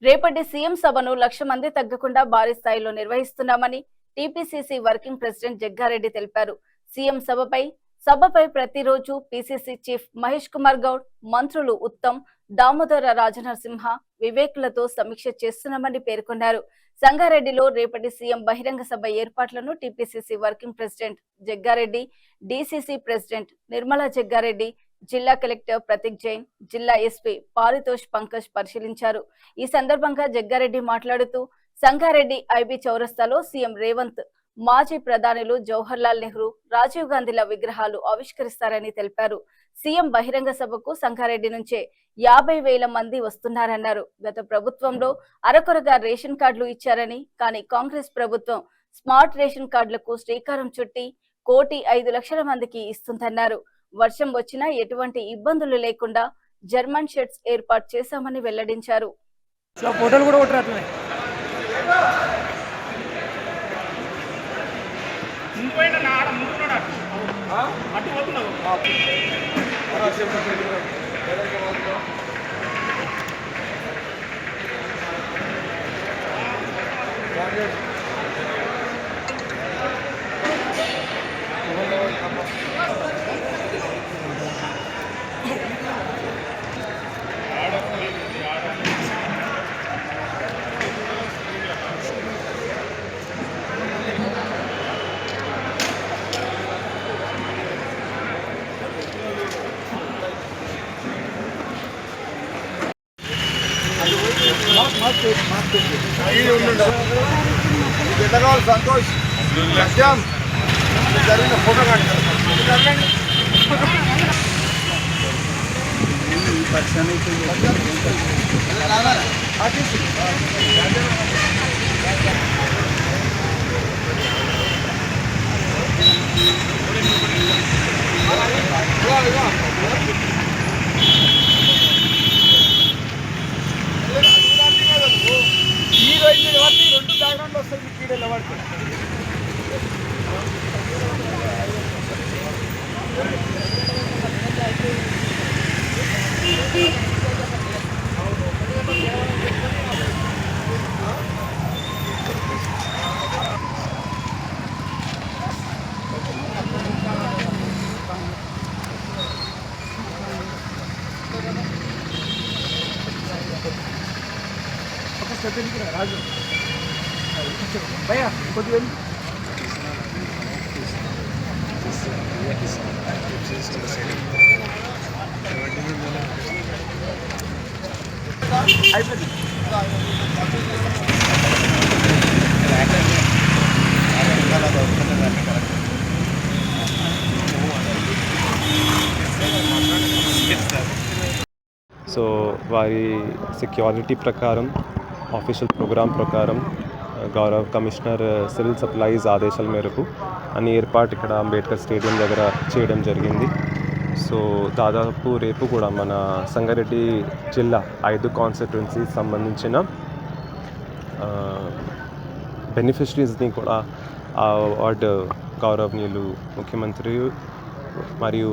రేపటి సీఎం సభను 1,00,000 మంది తగ్గకుండా భారీ స్థాయిలో నిర్వహిస్తున్నామని టీపీసీసీ వర్కింగ్ ప్రెసిడెంట్ జగ్గారెడ్డి తెలిపారు. సీఎం సభపై ప్రతిరోజు పీసీసీ చీఫ్ మహేష్ కుమార్ గౌడ్, మంత్రులు ఉత్తమ్, దామోదర రాజనరసింహ, వివేక్లతో సమీక్ష చేస్తున్నామని పేర్కొన్నారు. సంగారెడ్డిలో రేపటి సీఎం బహిరంగ సభ ఏర్పాట్లను TPCC working president Jaggareddy, DCC president Nirmala Jaggareddy, జిల్లా కలెక్టర్ ప్రతీక్ జైన్, జిల్లా ఎస్పీ పారితోష్ పంకజ్ పరిశీలించారు. ఈ సందర్భంగా జగ్గారెడ్డి మాట్లాడుతూ సంగారెడ్డి ఐబీ చౌరస్తాలో సీఎం రేవంత్, మాజీ ప్రధానులు జవహర్లాల్ నెహ్రూ, రాజీవ్ గాంధీల విగ్రహాలు ఆవిష్కరిస్తారని తెలిపారు. సీఎం బహిరంగ సభకు సంగారెడ్డి నుంచే 50,000 మంది వస్తున్నారన్నారు. గత ప్రభుత్వంలో అరకొరగా రేషన్ కార్డులు ఇచ్చారని, కానీ కాంగ్రెస్ ప్రభుత్వం స్మార్ట్ రేషన్ కార్డులకు శ్రీకారం చుట్టి 1,05,00,000 మందికి ఇస్తుందన్నారు. వర్షం వచ్చినా ఎటువంటి ఇబ్బందులు లేకుండా జర్మన్ షెడ్స్ ఏర్పాటు చేశామని వెల్లడించారు. సంతోష్ జరిగిన ఫోటో రెండు బ్యాక్గ్రౌండ్ వస్తాయి కీడలు పడుతుంది. రాజు భయ్యా కొద్దిగా అయిపోయింది. సో వారి సెక్యూరిటీ ప్రకారం, ఆఫీషియల్ ప్రోగ్రామ్ ప్రకారం గౌరవ కమిషనర్ సివిల్ సప్లైస్ ఆదేశాల మేరకు అన్ని ఏర్పాటు ఇక్కడ అంబేద్కర్ స్టేడియం దగ్గర చేయడం జరిగింది. సో దాదాపు రేపు కూడా మన సంగారెడ్డి జిల్లా 5 కాన్స్టిట్యుయెన్సీస్ సంబంధించిన బెనిఫిషరీస్ని కూడా ఆ అవార్డు గౌరవనీయులు ముఖ్యమంత్రి మరియు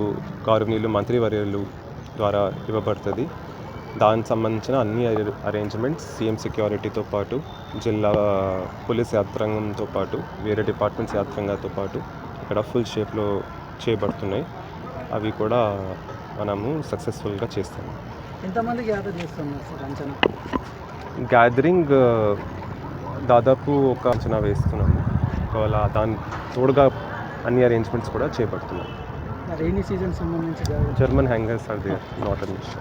గౌరవనీయులు మంత్రివర్యులు ద్వారా ఇవ్వబడుతుంది. దానికి సంబంధించిన అన్ని అరేంజ్మెంట్స్ సీఎం సెక్యూరిటీతో పాటు, జిల్లా పోలీస్ యంత్రాంగంతో పాటు, వేరే డిపార్ట్మెంట్స్ యంత్రాంగంతో పాటు ఇక్కడ ఫుల్ షేప్లో చేయబడుతున్నాయి. అవి కూడా మనము సక్సెస్ఫుల్గా చేస్తాము. ఎంతమంది గ్యాదర్ చేస్తున్నారు సార్ అంచనా? గ్యాదరింగ్ దాదాపు ఒక అంచనా వేస్తున్నాము. ఒకవేళ దాని తోడుగా అన్ని అరేంజ్మెంట్స్ కూడా చేపడుతున్నాము. రైనీ సీజన్ సంబంధించి German hangars are there, not an issue.